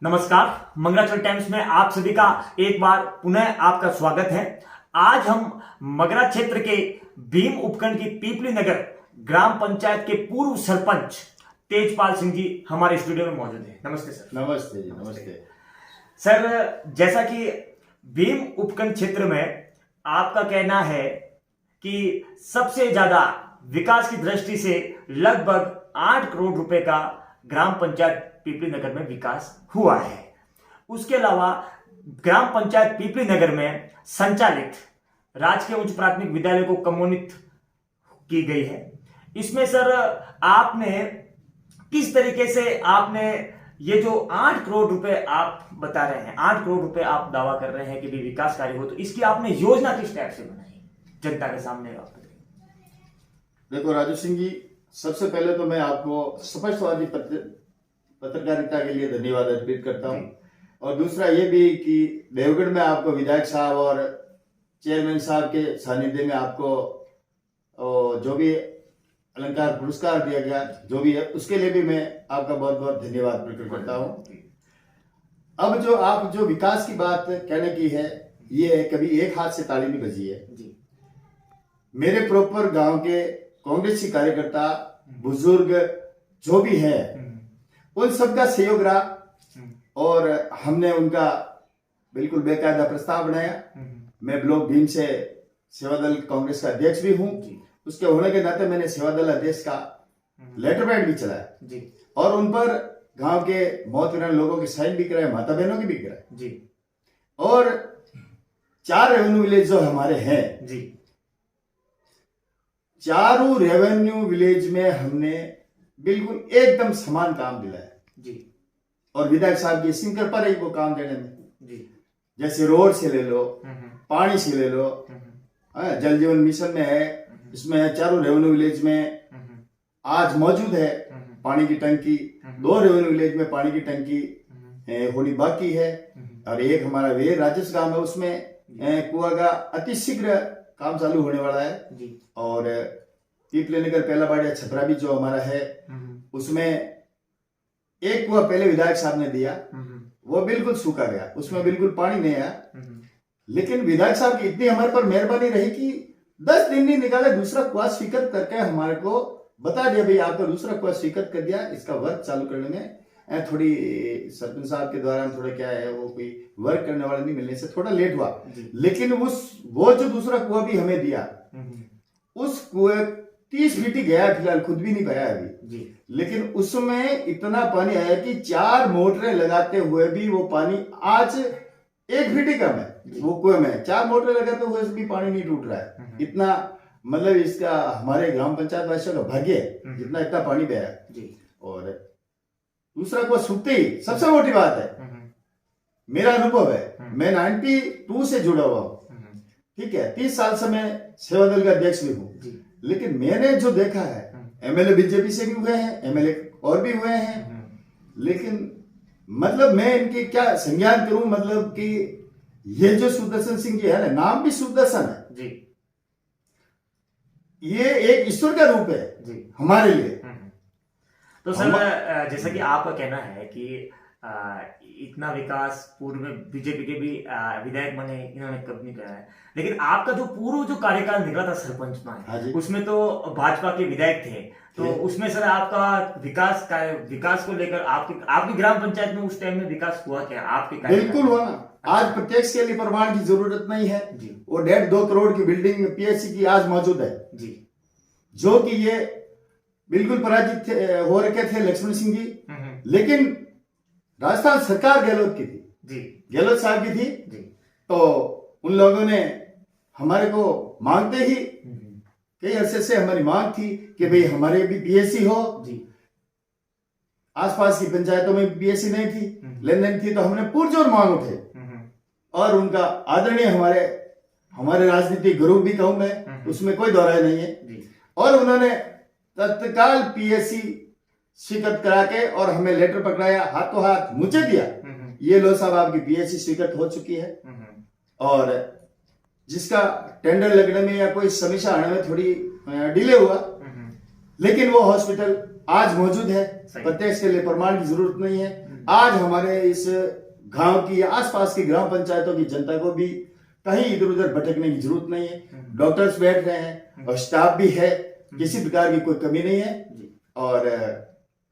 नमस्कार, मंगलाचल टाइम्स में आप सभी का एक बार पुनः आपका स्वागत है। आज हम मगरा क्षेत्र के भीम उपखंड की पीपली नगर ग्राम पंचायत के पूर्व सरपंच तेजपाल सिंह जी हमारे स्टूडियो में मौजूद हैं। नमस्ते सर। नमस्ते जी, नमस्ते सर, जैसा कि भीम उपखंड क्षेत्र में आपका कहना है कि सबसे ज्यादा विकास की दृष्टि से लगभग 8 करोड़ रुपए का ग्राम पंचायत पीपली नगर में विकास हुआ है। उसके अलावा ग्राम पंचायत पीपली नगर में संचालित राजकीय उच्च प्राथमिक विद्यालय को कमोन्नत की गई है। इसमें सर आपने किस तरीके से आपने ये जो 8 करोड़ रुपए आप बता रहे हैं, 8 करोड़ रुपए आप दावा कर रहे हैं कि भी विकास कार्य हो, तो इसकी आपने योजना किस टाइप से बनाई जनता के सामने आप बताइए। देखो राजू सिंह जी, सबसे पहले तो मैं आपको स्पष्टवादी पत्रकारिता के लिए धन्यवाद अर्पित करता हूँ। और दूसरा ये भी कि देवगढ़ में आपको विधायक साहब और चेयरमैन साहब के सानिध्य में आपको जो भी अलंकार पुरस्कार दिया गया, जो भी है, उसके लिए भी मैं आपका बहुत बहुत धन्यवाद प्रकट करता हूँ। अब जो आप जो विकास की बात कहने की है, ये कभी एक हाथ से ताली नहीं बजी है जी। मेरे प्रॉपर गांव के कांग्रेसी कार्यकर्ता, बुजुर्ग जो भी है, उन सबका सहयोग रहा और हमने उनका बिल्कुल बेकायदा प्रस्ताव बनाया। मैं ब्लॉक भीम से सेवादल कांग्रेस का अध्यक्ष भी हूं। उसके होने के नाते मैंने सेवादल अध्यक्ष का लेटर पैड भी चलाया और उन पर गांव के मोहतरम लोगों के साइन भी कराए, माता बहनों की भी कराए। और 4 रेवेन्यू विलेज जो हमारे हैं जी, चारों रेवेन्यू विलेज में हमने बिल्कुल एकदम समान काम दिलाया जी। और विधायक साहब की सिंह कृपा रही वो काम देने में जी। जैसे रोड से ले लो, पानी से ले लो, जल जीवन मिशन में है, इसमें चारों रेवेन्यू विलेज में आज मौजूद है पानी की टंकी। 2 रेवेन्यू विलेज में पानी की टंकी होनी बाकी है और एक हमारा वे राजस्व गांव है, उसमें कुआ का अतिशीघ्र काम चालू होने वाला है जी। और पीपली नगर पहला बाड़िया छपरा भी जो हमारा है, उसमें एक कुआ पहले विधायक साहब ने दिया, वो बिल्कुल सूखा गया, उसमें बिल्कुल पानी नहीं आया। लेकिन विधायक साहब की इतनी हमारे पर मेहरबानी रही कि 10 दिन नहीं निकाले, दूसरा कुआ स्वीकृत करके हमारे को बता दिया, भाई आपका दूसरा कुआ स्वीकृत कर दिया, इसका वर्क चालू करने में थोड़ी सरपंच साहब के द्वारा थोड़ा क्या है, वो कोई वर्क करने वाला नहीं मिलने से थोड़ा लेट हुआ। लेकिन वो जो दूसरा कुआ भी हमें दिया, उस कुएं 30 फीट ही गया, फिलहाल खुद भी नहीं पाया अभी जी। लेकिन उसमें इतना पानी आया कि 4 मोटरें लगाते हुए भी वो पानी आज 1 फीट ही कम है। वो कुएं में 4 मोटरें लगाते हुए भी पानी नहीं टूट रहा है। इतना मतलब इसका हमारे ग्राम पंचायत वासियों का भाग्य है, जितना इतना पानी बहा जी। और दूसरा कुआ सूखते ही सबसे मोटी बात है, मेरा अनुभव है, मैं 92 से जुड़ा हुआ हूँ, ठीक है, 30 साल से मैं सेवादल का अध्यक्ष भी हूँ। लेकिन मैंने जो देखा है, एमएलए बीजेपी से भी हुए हैं, एमएलए और भी हुए हैं, लेकिन मतलब मैं इनकी क्या संज्ञान करूं, मतलब कि ये जो सुदर्शन सिंह जी है ना, नाम भी सुदर्शन है जी, ये एक ईश्वर का रूप है जी हमारे लिए। तो सर, जैसा कि आपका कहना है कि इतना विकास पूर्व में बीजेपी के भी विधायक बने, इन्होंने कभी नहीं करा है, लेकिन आपका जो पूर्व जो कार्यकाल निकला था सरपंच में, उसमें तो भाजपा के विधायक थे, तो उसमें सर आपका विकास को लेकर आपकी ग्राम पंचायत में उस टाइम में विकास हुआ क्या आपके? बिल्कुल हुआ ना। आज प्रत्यक्ष के लिए प्रमाण की जरूरत नहीं है जी। वो 1.5-2 करोड़ की बिल्डिंग पीएचसी की आज मौजूद है जी, जो कि ये बिल्कुल पराजित हो रखे थे लक्ष्मण सिंह जी, लेकिन राजस्थान सरकार गहलोत की थी जी, गहलोत साहब की थी जी। तो उन लोगों ने हमारे को मांगते ही कई अरसे से हमारी मांग थी कि भाई हमारे भी पीएससी हो जी। आसपास की पंचायतों में पीएससी नहीं थी, लेन देन थी, तो हमने पुरजोर मांग उठे और उनका आदरणीय हमारे राजनीतिक गुरु भी कहूं मैं, उसमें कोई दोहराई नहीं है। और उन्होंने तत्काल पीएससी स्वीकृत करा के और हमें लेटर पकड़ाया, हाथों हाथ मुझे दिया, ये लो साहब आपकी पीएचसी स्वीकृत हो चुकी है। और जिसका टेंडर लगने में या कोई समीक्षा आने में थोड़ी डिले हुआ, लेकिन वो हॉस्पिटल आज मौजूद है, प्रत्यक्ष के लिए प्रमाण की जरूरत नहीं है। आज हमारे इस गांव की आसपास की ग्राम पंचायतों की जनता को भी कहीं इधर उधर भटकने की जरूरत नहीं है। डॉक्टर्स बैठ रहे हैं और स्टाफ भी है, किसी प्रकार की कोई कमी नहीं है और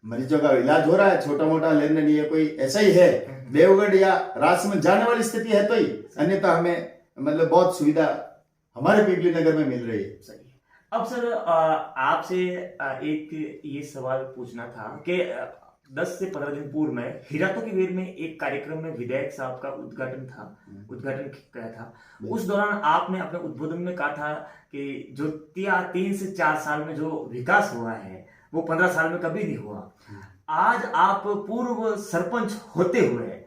मरीजों का इलाज हो रहा है। छोटा मोटा लेन देन ये कोई ऐसा ही है, देवगढ़ या राजसमंद जाने वाली स्थिति है तो ही, अन्यथा हमें मतलब बहुत सुविधा हमारे पीपली नगर में मिल रही है। सही। अब सर आपसे एक ये सवाल पूछना था कि 10 से 15 दिन पूर्व में हिरातो की वेर में एक कार्यक्रम में विधायक साहब का उद्घाटन किया था। उस दौरान आपने अपने उद्बोधन में कहा था कि जो 3 से 4 साल में जो विकास हुआ है वो 15 साल में कभी नहीं हुआ। आज आप पूर्व सरपंच होते हुए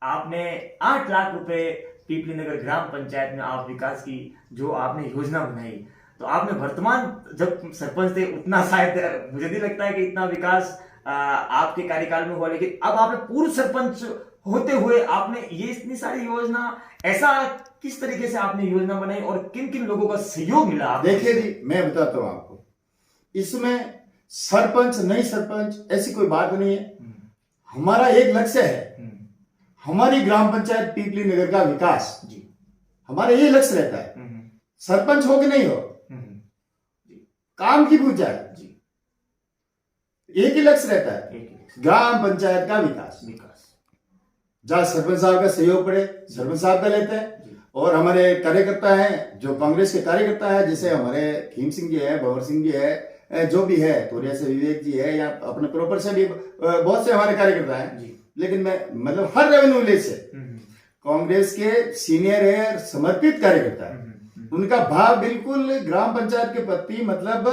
आपने 8 लाख रुपए पीपली नगर ग्राम पंचायत में आप विकास की जो आपने योजना बनाई, तो आपने वर्तमान जब सरपंच थे उतना शायद मुझे नहीं लगता है कि इतना विकास आपके कार्यकाल में हुआ, लेकिन अब आपने पूर्व सरपंच होते हुए आपने ये इतनी सारी योजना, ऐसा किस तरीके से आपने योजना बनाई और किन किन लोगों का सहयोग मिला? देखिए जी, मैं बताता हूं आपको, इसमें सरपंच नहीं सरपंच ऐसी कोई बात नहीं है। हमारा एक लक्ष्य है, हमारी ग्राम पंचायत पीपली नगर का विकास जी, हमारा ये लक्ष्य रहता है। सरपंच हो कि नहीं हो, काम की पूजा है जी, एक ही लक्ष्य रहता है, ग्राम पंचायत का विकास। जहां सरपंच साहब का सहयोग पड़े सरपंच साहब का लेते हैं, और हमारे कार्यकर्ता हैं जो कांग्रेस के कार्यकर्ता हैं, जैसे हमारे खीम सिंह जी है, भंवर सिंह जी है, जो भी है, तोरिया से विवेक जी है, या अपने प्रॉपर से भी बहुत से हमारे कार्यकर्ता हैं। लेकिन मैं मतलब हर रेवेन्यू विलेज से कांग्रेस के सीनियर है, समर्पित कार्यकर्ता है, उनका भाव बिल्कुल ग्राम पंचायत के प्रति, मतलब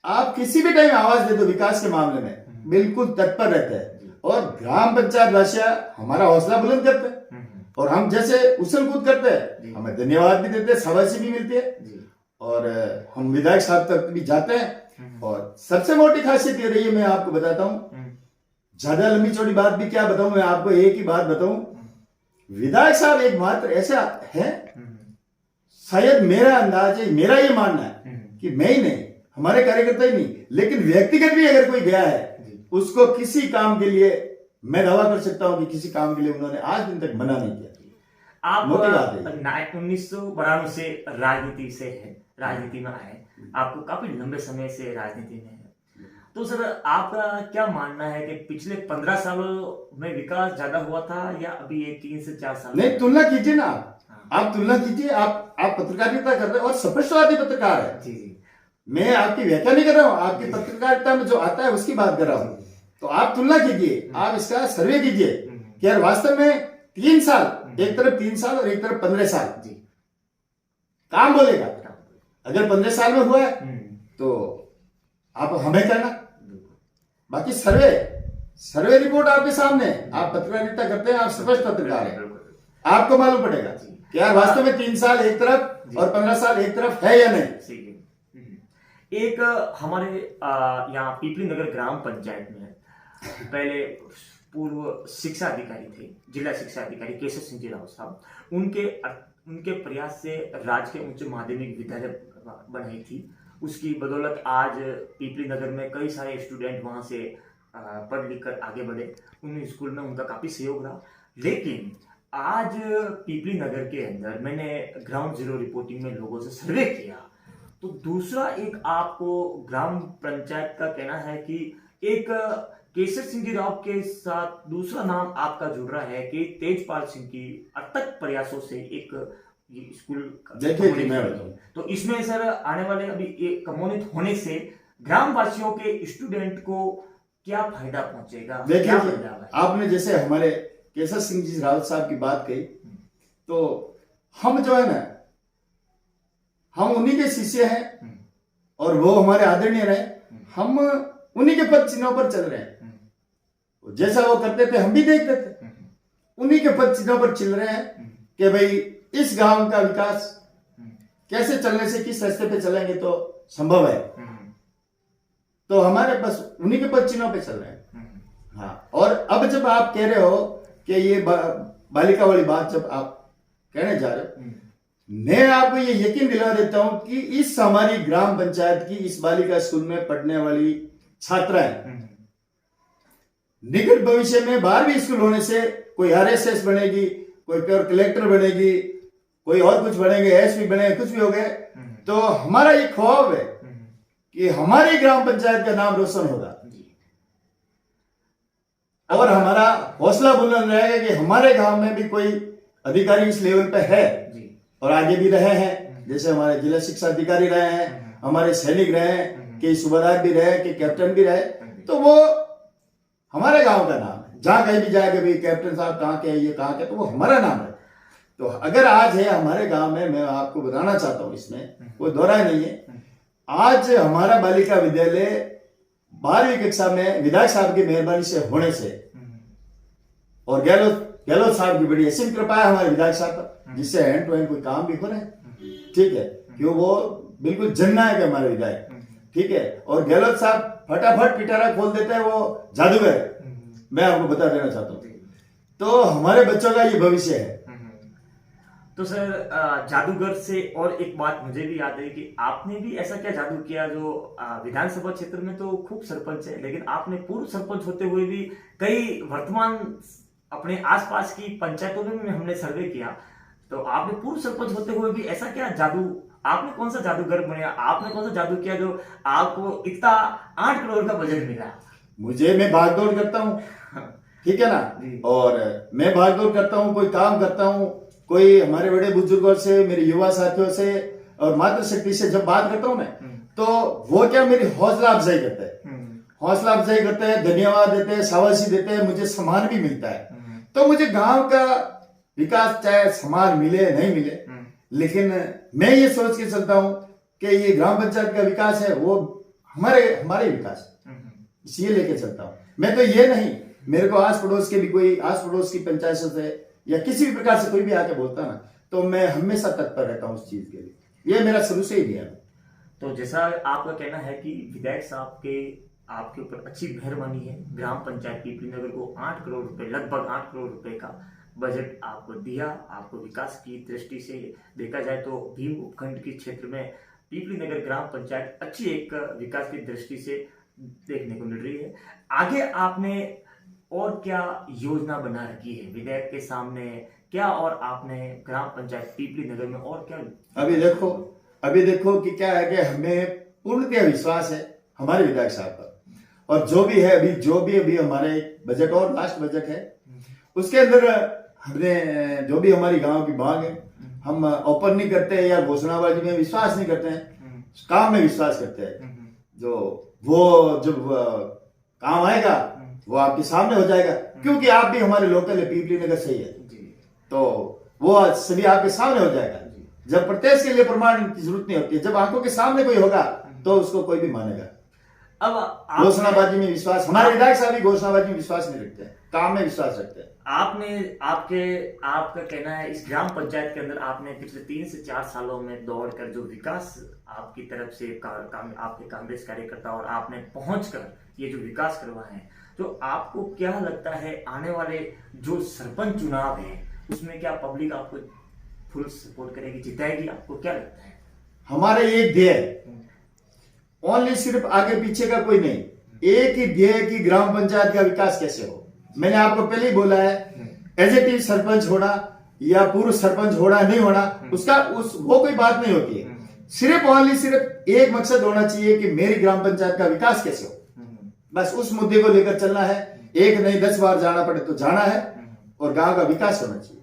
आप किसी भी टाइम आवाज दे दो विकास के मामले में बिल्कुल तत्पर रहते हैं। और ग्राम पंचायत वासिया हमारा हौसला बुलंद करते हैं, और हम जैसे उछल कूद करते हैं, हमें धन्यवाद भी देते हैं, शाबाशी भी मिलती है, और हम विधायक साहब तक भी जाते हैं। और सबसे मोटी खासियत ये रही है, मैं आपको बताता हूं, ज्यादा लंबी चौड़ी बात भी क्या बताऊं, मैं आपको एक ही बात बताऊं, विधायक साहब एकमात्र ऐसा है, शायद मेरा अंदाज है, मेरा ये मानना है कि मैं ही नहीं, हमारे कार्यकर्ता ही नहीं, लेकिन व्यक्तिगत भी अगर कोई गया है उसको किसी काम के लिए, मैं दावा कर सकता हूं कि किसी काम के लिए उन्होंने आज दिन तक मना नहीं किया। आप 1992 से राजनीति में आए, आपको काफी लंबे समय से राजनीति में है, तो सर आपका क्या मानना है कि पिछले 15 सालों में विकास ज्यादा हुआ था या अभी ये 3 से 4 साल? नहीं, तुलना कीजिए ना आप तुलना कीजिए, आप पत्रकारिता कर रहे हैं और स्पष्टवादी पत्रकार है जी। मैं आपकी व्याख्या नहीं कर रहा हूं, आपकी पत्रकारिता में जो आता है उसकी बात कर रहा हूं। तो आप तुलना कीजिए, आप इसका सर्वे कीजिए कि यार वास्तव में 3 साल, एक तरफ 3 साल और एक तरफ 15 साल जी, काम बोलेगा। अगर 15 साल में हुआ है तो आप हमें कहना, बाकी सर्वे रिपोर्ट आपके सामने, आप पत्रकारिता करते हैं, आप स्पष्ट पत्रकार हैं, आपको मालूम पड़ेगा कि यार वास्तव में 3 साल एक तरफ और 15 साल एक तरफ है या नहीं। एक हमारे यहाँ पीपली नगर ग्राम पंचायत में पहले पूर्व शिक्षा अधिकारी थे, जिला शिक्षा अधिकारी केशव सिंह जी राव साहब, उनके प्रयास से राजकीय उच्च माध्यमिक विद्यालय बनाई थी। उसकी बदौलत आज पीपली नगर में कई सारे स्टूडेंट वहां से पढ़ लिख कर आगे बढ़े, उन स्कूल में उनका काफी सहयोग रहा। लेकिन आज पीपली नगर के अंदर मैंने ग्राउंड जीरो रिपोर्टिंग में लोगों से सर्वे किया, तो दूसरा एक आपको ग्राम पंचायत का कहना है कि एक केशव सिंह जी राव के साथ दूसरा नाम आपका जुड़ रहा है कि तेजपाल सिंह की अथक प्रयासों से एक स्कूल। देखिए मैं बताऊं, तो इसमें सर आने वाले अभी एक कम्युनिट होने से ग्राम वासियों के स्टूडेंट को क्या फायदा पहुंचेगा? देखिए आपने जैसे हमारे केशव सिंह जी रावत साहब की बात कही, तो हम जो है ना, हम उन्हीं के शिष्य हैं और वो हमारे आदरणीय रहे, हम उन्हीं के पद चिन्हों पर चल रहे हैं। जैसा वो करते थे हम भी देखते थे, उन्हीं के पद चिन्हों पर चल रहे हैं कि भाई इस गांव का विकास कैसे चलने से, किस रास्ते पे चलेंगे तो संभव है, तो हमारे बस उन्हीं के पद चिन्हों पे चल रहे हैं। हाँ, और अब जब आप कह रहे हो कि ये बालिका वाली बात जब आप कहने जा रहे हो, मैं आपको ये यकीन दिला देता हूं कि इस हमारी ग्राम पंचायत की इस बालिका स्कूल में पढ़ने वाली छात्राएं निकट भविष्य में 12वीं स्कूल होने से कोई आरएसएस बनेगी, कोई प्योर कलेक्टर बनेगी, कोई और कुछ बनेंगे, एसपी बनेंगे, कुछ भी हो गए, तो हमारा ये ख्वाब है कि हमारी ग्राम पंचायत का नाम रोशन होगा और हमारा हौसला बुलंद रहेगा कि हमारे गांव में भी कोई अधिकारी इस लेवल पे है और आगे भी रहे हैं। जैसे हमारे जिला शिक्षा अधिकारी रहे हैं, हमारे सैनिक रहे हैं, कि सूबादार भी रहे, कि कैप्टन भी रहे, तो वो हमारे गांव का नाम है। जहां कहीं भी जाएगा भाई कैप्टन साहब कहाँ के, ये कहाँ के, तो वो हमारा नाम है। तो अगर आज है हमारे गांव में, मैं आपको बताना चाहता हूँ, इसमें कोई दोहराई नहीं है, आज हमारा बालिका विद्यालय 12वीं कक्षा में विधायक साहब की मेहरबानी से होने से और गहलोत साहब की बड़ी असीम कृपा है हमारे विधायक साहब पर, जिससे हैंड टू हैंड कोई काम भी हो रहे हैं। ठीक है, क्यों वो बिल्कुल जननायक है हमारे विधायक। ठीक है, और गहलोत साहब फटाफट पिटारा खोल देते हैं, वो जादूगर है, मैं आपको बता देना चाहता हूँ। तो हमारे बच्चों का ये भविष्य है। तो सर जादूगर से और एक बात मुझे भी याद है कि आपने भी ऐसा क्या जादू किया जो विधानसभा क्षेत्र में तो खूब सरपंच है, लेकिन आपने पूर्व सरपंच होते हुए भी कई वर्तमान अपने आसपास की पंचायतों में हमने सर्वे किया, तो आपने पूर्व सरपंच होते हुए भी ऐसा क्या जादू, आपने कौन सा जादूगर बने, आपने कौन सा जादू किया जो आपको इतना 8 करोड़ का बजट मिला? मैं भागदौड़ करता हूँ, ठीक है ना, और मैं भागदौड़ करता हूँ, कोई काम करता हूँ, कोई हमारे बड़े बुजुर्गों से, मेरे युवा साथियों से और मातृशक्ति से जब बात करता हूँ मैं, तो वो क्या मेरी हौसला अफजाई करते हैं, हौसला अफजाई करते हैं, धन्यवाद देते हैं, शाबाशी देते हैं, मुझे सम्मान भी मिलता है। तो मुझे गांव का विकास चाहे सम्मान मिले नहीं मिले, लेकिन मैं ये सोच के चलता हूँ कि ये ग्राम पंचायत का विकास है वो हमारे विकास है, इसलिए लेके चलता हूँ मैं। तो ये नहीं, मेरे को आस पड़ोस के भी कोई, आस पड़ोस की पंचायत से या किसी भी प्रकार से कोई भी आके बोलता ना, तो मैं हमेशा तत्पर रहता हूँ उस चीज के लिए। ये मेरा शुरू से ही नियम है। तो जैसा आपका कहना है कि विधायक साहब के आपके ऊपर अच्छी मेहरबानी है, ग्राम पंचायत पीपली नगर को 8 करोड़ रुपए, लगभग 8 करोड़ रुपए का बजट आपको दिया। आपको विकास की दृष्टि से देखा जाए तो भीम उपखंड के क्षेत्र में पीपली नगर ग्राम पंचायत अच्छी एक विकास की दृष्टि से देखने को मिल रही है। आगे आपने और क्या योजना बना रखी है विधायक के सामने, क्या और आपने ग्राम पंचायत पीपली नगर में और क्या? अभी देखो कि क्या है कि हमें पूर्णतः विश्वास है हमारे विधायक साहब पर, और जो भी है अभी हमारे बजट और लास्ट बजट है उसके अंदर हमने जो भी हमारी गांव की मांग है, हम ओपन नहीं करते हैं या घोषणाबाजी में विश्वास नहीं करते हैं, काम में विश्वास करते हैं। जो वो जब काम आएगा वो आपके सामने हो जाएगा, क्योंकि आप भी हमारे लोकल है, पीपली नगर से ही है, तो वो सभी आपके सामने हो जाएगा। जब प्रत्यक्ष के लिए प्रमाण की जरूरत नहीं होती है, जब आंखों के सामने कोई होगा तो उसको कोई भी मानेगा। अब घोषणाबाजी में विश्वास, हमारे विधायक साहब भी घोषणाबाजी में विश्वास नहीं रखते हैं, काम में विश्वास रखते हैं। आपका कहना है इस ग्राम पंचायत के अंदर आपने पिछले 3 से 4 सालों में दौड़कर जो विकास आपकी तरफ से आपके कांग्रेस कार्यकर्ता और आपने पहुंचकर ये जो विकास करवाए हैं, तो आपको क्या लगता है आने वाले जो सरपंच चुनाव है उसमें क्या पब्लिक आपको फुल सपोर्ट करेगी, जिताएगी? आपको क्या लगता है? हमारा एक ध्येय, ओनली सिर्फ आगे पीछे का कोई नहीं, एक ही ध्येय कि ग्राम पंचायत का विकास कैसे हो। मैंने आपको पहले ही बोला है, एजेटिव सरपंच होना या पूर्व सरपंच होना नहीं होना, वो कोई बात नहीं होती है। सिर्फ ओनली सिर्फ एक मकसद होना चाहिए कि मेरी ग्राम पंचायत का विकास कैसे हो, बस उस मुद्दे को लेकर चलना है। एक नहीं 10 बार जाना पड़े तो जाना है, और गांव का विकास होना चाहिए।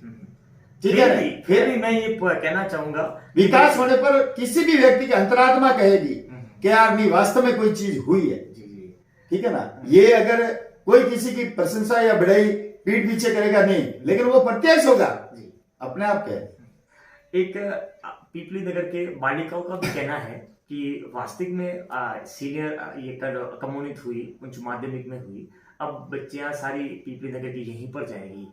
ठीक है, फिर भी मैं ये कहना चाहूंगा, विकास होने पर किसी भी व्यक्ति की अंतरात्मा कहेगी कि यार नहीं वास्तव में कोई चीज हुई है। ठीक है ना, ये अगर कोई किसी की प्रशंसा या बढ़ाई पीठ पीछे करेगा नहीं, लेकिन वो प्रत्यक्ष होगा अपने आप के। एक पीपली नगर के बालिकाओं का भी कहना है कि वास्तविक में सीनियर ये कम्युनिट हुई, उच्च माध्यमिक में हुई, अब बच्चियां सारी पीपली नगर की यहीं पर जाएगी।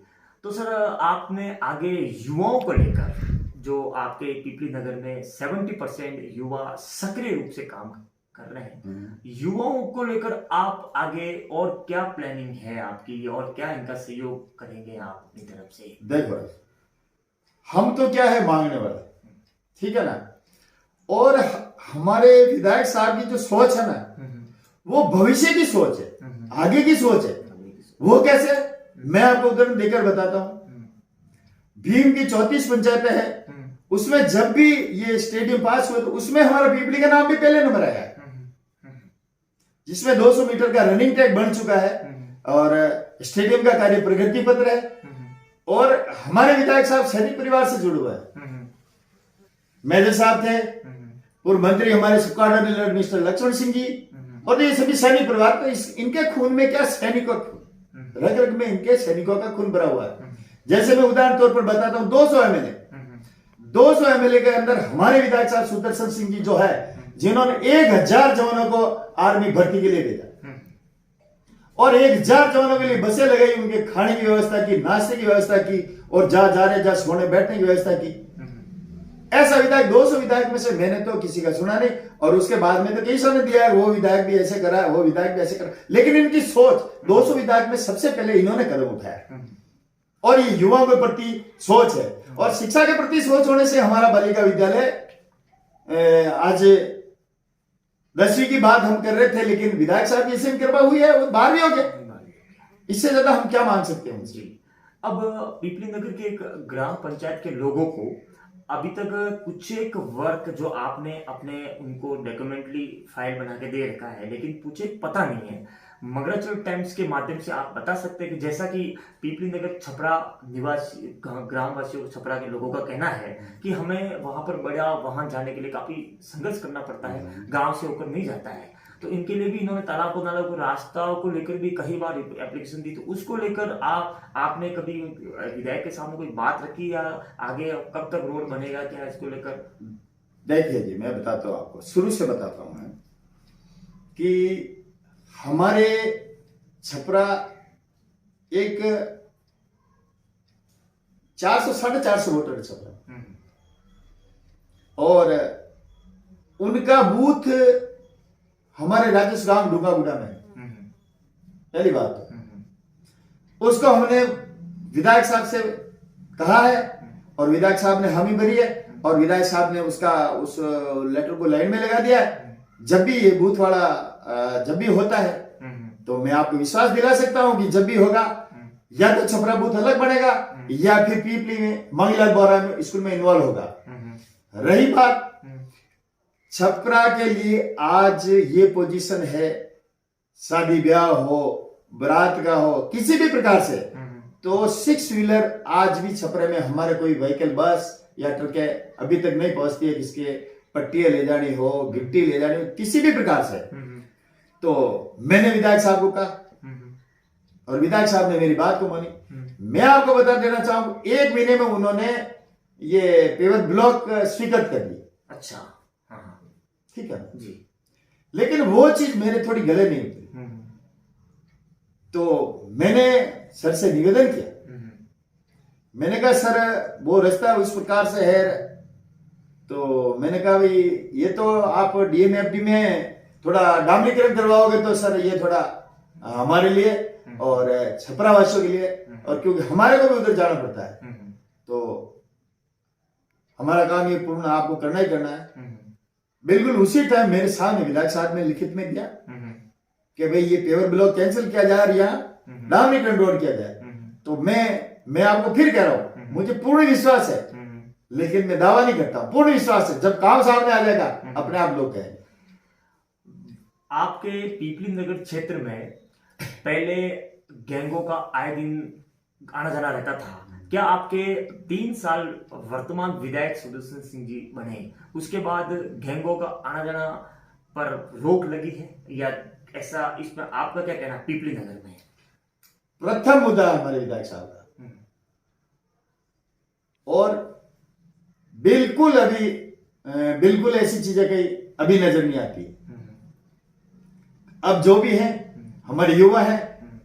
तो सर आपने आगे युवाओं को लेकर, जो आपके पीपली नगर में 70% युवा सक्रिय रूप से काम कर रहे हैं, युवाओं को लेकर आप आगे और क्या प्लानिंग है आपकी, और क्या इनका सहयोग करेंगे आप अपनी तरफ से? देखो, हम तो क्या है मांगने वाले, ठीक है ना, और हमारे विधायक साहब की जो सोच है ना, वो भविष्य की सोच है, आगे की सोच है। वो कैसे? मैं आपको उदाहरण देकर बताता हूं। भीम की 34 पंचायतें हैं, उसमें जब भी ये स्टेडियम पास हुआ तो उसमें हमारा पीपली का नाम भी पहले नंबर आया है, जिसमें 200 मीटर का रनिंग ट्रैक बन चुका है और स्टेडियम का कार्य प्रगति पत्र है। और हमारे विधायक साहब सैनिक परिवार से जुड़े हुए हैं। मेजर साहब थे, पूर्व मंत्री हमारे squadron leader mister Lakshman Singh ji, और ये सभी सैनिक परिवार। तो इनके खून में क्या सैनिकों, रग रग में इनके सैनिकों का खून भरा हुआ है। जैसे मैं उदाहरण तौर पर बताता हूं, 200 एमएलए के अंदर हमारे विधायक साहब सुदर्शन सिंह जी जो है, जिन्होंने 1000 जवानों को आर्मी भर्ती के लिए भेजा और 1000 जवानों के लिए बसें लगाई, उनके खाने की व्यवस्था की, नाश्ते की व्यवस्था की और जा रहे जहां सोने बैठने की व्यवस्था की। ऐसा विधायक 200 विधायक में से मैंने तो किसी का सुना नहीं। और उसके बाद में तो कई सारे दिया है, वो विधायक भी ऐसे करा, वो विधायक भी ऐसे करा। लेकिन इनकी सोच 200 विधायक में सबसे पहले इन्होंने कदम उठाया और ये युवाओं के प्रति सोच है। और शिक्षा के प्रति सोच होने से हमारा बालिका विद्यालय आज 10वीं की बात हम कर रहे थे, लेकिन विधायक साहब की इसी कृपा हुई है, वो 12वीं हो गए। इससे ज्यादा हम क्या मांग सकते हैं उनसे? अब पीपली नगर के एक ग्राम पंचायत के लोगों को अभी तक कुछ एक वर्क जो आपने अपने उनको डॉक्यूमेंटली फाइल बना के दे रखा है, लेकिन कुछ एक पता नहीं है। मगराचल टाइम्स के माध्यम से आप बता सकते हैं कि जैसा कि पीपली नगर छपरा निवासी ग्रामवासियों छपरा के लोगों का कहना है कि हमें वहां पर बड़ा वहां जाने के लिए काफी संघर्ष करना पड़ता है, गांव से होकर नहीं जाता है। तो इनके लिए भी इन्होंने तालाब को रास्ताओं को लेकर भी कई बार एप्लीकेशन दी। तो उसको लेकर आपने कभी विधायक के सामने कोई बात रखी, या आगे कब तक रोड बनेगा, क्या इसको लेकर? देखिए जी, मैं बताता हूं आपको, शुरू से बताता हूं मैं कि हमारे छपरा एक 400-450 वोटर छपरा, और उनका बूथ हमारे राजेश गांव डूंगागुड़ा में। पहली बात उसको हमने विधायक साहब से कहा है और विधायक साहब ने हामी भरी है और विधायक साहब ने उसका उस लेटर को लाइन में लगा दिया है। जब भी ये बूथ वाला जब भी होता है तो मैं आपको विश्वास दिला सकता हूं कि जब भी होगा या तो छपरा बूथ अलग बनेगा या फिर पीपली में मंगला बोरा में स्कूल में इन्वॉल्व होगा। रही बात छपरा के लिए आज ये पोजीशन है, शादी ब्याह हो, बारात का हो, किसी भी प्रकार से, तो 6 व्हीलर आज भी छपरे में हमारे कोई व्हीकल बस या ट्रकें अभी तक नहीं पहुंचती है, जिसके पट्टियां ले जानी हो, गिट्टी ले जानी हो, किसी भी प्रकार से। तो मैंने विधायक साहब को कहा और विधायक साहब ने मेरी बात को मानी। मैं आपको बता देना चाहूंगा, 1 महीने में उन्होंने ये पेवर ब्लॉक स्वीकृत कर दी। अच्छा, ठीक है जी। लेकिन वो चीज मेरे थोड़ी गले नहीं उतरी। तो मैंने सर से निवेदन किया, मैंने कहा सर वो रास्ता उस प्रकार से है, तो मैंने कहा भाई ये तो आप डीएमएफडी में थोड़ा डामरीकरण करवाओगे तो सर ये थोड़ा हमारे लिए और छपरा वासियों के लिए, और क्योंकि हमारे को भी उधर जाना पड़ता है, तो हमारा काम ये पूर्ण आपको करना ही करना है। बिल्कुल उसी टाइम मेरे सामने विधायक साहब ने लिखित में दिया कि भाई ये पेवर ब्लॉक कैंसिल किया जाए और यहाँ डामरीकरण रोड किया जाए। तो मैं आपको फिर कह रहा हूं, मुझे पूर्ण विश्वास है, लेकिन मैं दावा नहीं करता, पूर्ण विश्वास है, जब काम सामने आ जाएगा अपने आप लोग कहेंगे। आपके पीपली नगर क्षेत्र में पहले गैंगों का आए दिन आना जाना रहता था, क्या आपके 3 साल वर्तमान विधायक सुदर्शन सिंह जी बने उसके बाद गैंगों का आना जाना पर रोक लगी है, या ऐसा, इसमें आपका क्या कहना पीपली नगर में? प्रथम मुद्दा हमारे विधायक साहब का, और बिल्कुल अभी बिल्कुल ऐसी चीजें कहीं अभी नजर नहीं आती। अब जो भी है हमारे युवा है,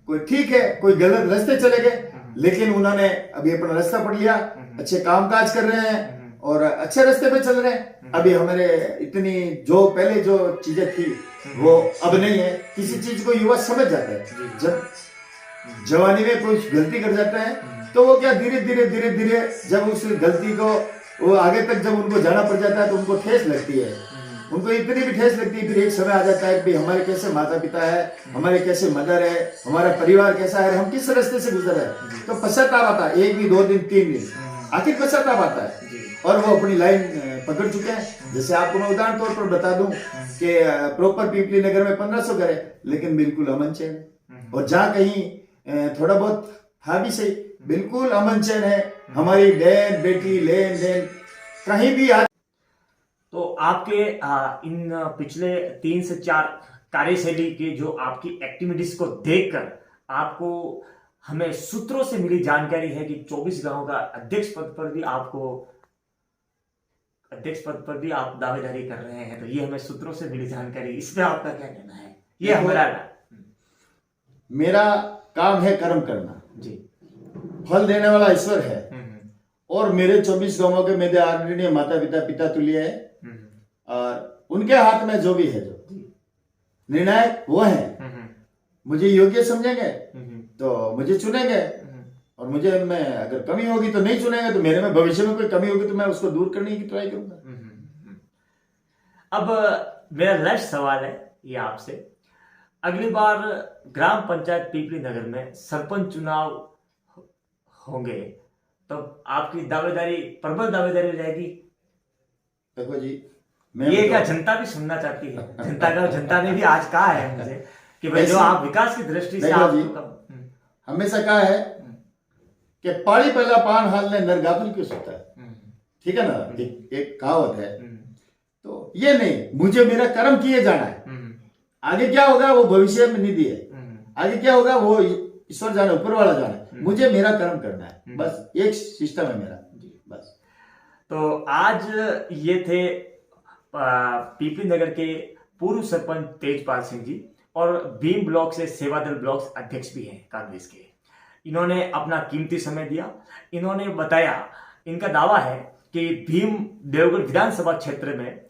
कोई ठीक है, कोई गलत रास्ते चले गए, लेकिन उन्होंने अभी अपना रास्ता पढ़ लिया, अच्छे कामकाज कर रहे हैं और अच्छे रास्ते पे चल रहे हैं। अभी हमारे इतनी जो पहले जो चीजें थी वो अब नहीं है। किसी चीज को युवा समझ जाता है, जब जवानी में कोई गलती कर जाता है तो वो क्या धीरे धीरे जब उस गलती को वो आगे तक जब उनको जाना पड़ जाता है तो उनको ठेस लगती है। उनको इतनी भी ठेस लगती है, फिर एक समय आ जाता है कि हमारे कैसे माता पिता है, हमारे कैसे मदर है, हमारा परिवार कैसा है, हम किस रास्ते से गुजर है। तो पश्चाताप आता है, 1 दिन 2 दिन 3 दिन, आखिर पश्चाताप आता है और वो अपनी लाइन पकड़ चुके हैं। जैसे आपको मैं उदाहरण तौर पर बता दूं कि प्रॉपर पीपली नगर में 1500 घर है, लेकिन बिल्कुल अमन चैन है। और जहाँ कहीं थोड़ा बहुत था भी सही, बिल्कुल अमन चैन है। हमारी बहन बेटी लेन देन कहीं भी आ। तो आपके इन पिछले 3 से 4 कार्यशैली के जो आपकी एक्टिविटीज को देखकर आपको हमें सूत्रों से मिली जानकारी है कि 24 गांव का अध्यक्ष पद पर भी आप दावेदारी कर रहे हैं। तो ये हमें सूत्रों से मिली जानकारी, इस पे आपका क्या कहना है? ये हमारा मेरा काम है कर्म करना जी, फल देने वाला ईश्वर है। और मेरे 24 गांवों के मेरे आदरणीय माता पिता पिता तुल्य है, और उनके हाथ में जो भी है, जो निर्णायक वो है। मुझे योग्य समझेंगे तो मुझे चुनेंगे, और मुझे मैं अगर कमी होगी तो नहीं चुनेंगे, तो मेरे में भविष्य में कोई कमी होगी तो मैं उसको दूर करने की ट्राई करूंगा। अब मेरा लास्ट सवाल है ये आपसे, अगली बार ग्राम पंचायत पीपली नगर में सरपंच चुनाव होंगे तो आपकी दावेदारी, प्रबल दावेदारी रहेगी? देखो जी, ये क्या जनता भी सुनना चाहती है? जनता ने भी आज कहा है मुझे कि भाई जो आप विकास की दृष्टि से आप हमेशा कहा है कि पाड़ी पहला पान हाल ने नर गाफिल क्यों सोता है, ठीक है ना, एक कहावत है। तो ये नहीं, मुझे मेरा कर्म किए जाना है। आगे क्या होगा वो भविष्य में निधि है, आगे क्या होगा वो ईश्वर जाने, ऊपर वाला जाने। मुझे मेरा कर्म करना है, बस एक सिस्टम है मेरा बस। तो आज ये थे पीपली नगर के पूर्व सरपंच तेजपाल सिंह जी, और भीम ब्लॉक से सेवादल ब्लॉक अध्यक्ष भी हैं कांग्रेस के। इन्होंने अपना कीमती समय दिया। इन्होंने बताया, इनका दावा है कि भीम देवगढ़ विधानसभा क्षेत्र में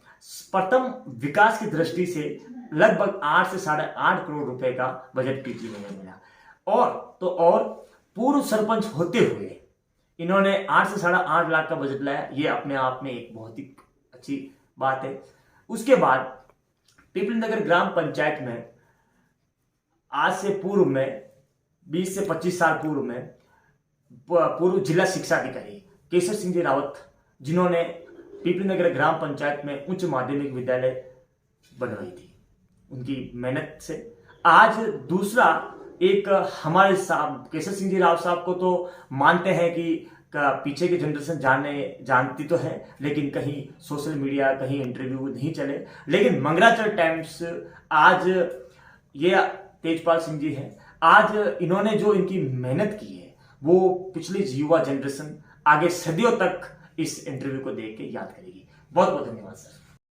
प्रथम विकास की दृष्टि से लगभग 8 से 8.5 करोड़ रुपए का बजट पीपली में मिला। और पूर्व सरपंच होते हुए इन्होंने 8 से 8.5 लाख का बजट लाया। ये अपने आप में एक बहुत ही अच्छी बात है। उसके बाद पीपली नगर ग्राम पंचायत में आज से पूर्व में 20 से 25 साल पूर्व में पूर्व जिला शिक्षा अधिकारी केशव सिंह जी रावत, जिन्होंने पीपली नगर ग्राम पंचायत में उच्च माध्यमिक विद्यालय बनवाई थी, उनकी मेहनत से आज दूसरा एक हमारे साहब केशव सिंह जी रावत साहब को तो मानते हैं कि पीछे की जनरेशन जानती तो है, लेकिन कहीं सोशल मीडिया, कहीं इंटरव्यू नहीं चले। लेकिन मंगराचल टाइम्स आज ये तेजपाल सिंह जी हैं, आज इन्होंने जो इनकी मेहनत की है वो पिछली युवा जनरेशन आगे सदियों तक इस इंटरव्यू को देख के याद करेगी। बहुत बहुत धन्यवाद सर।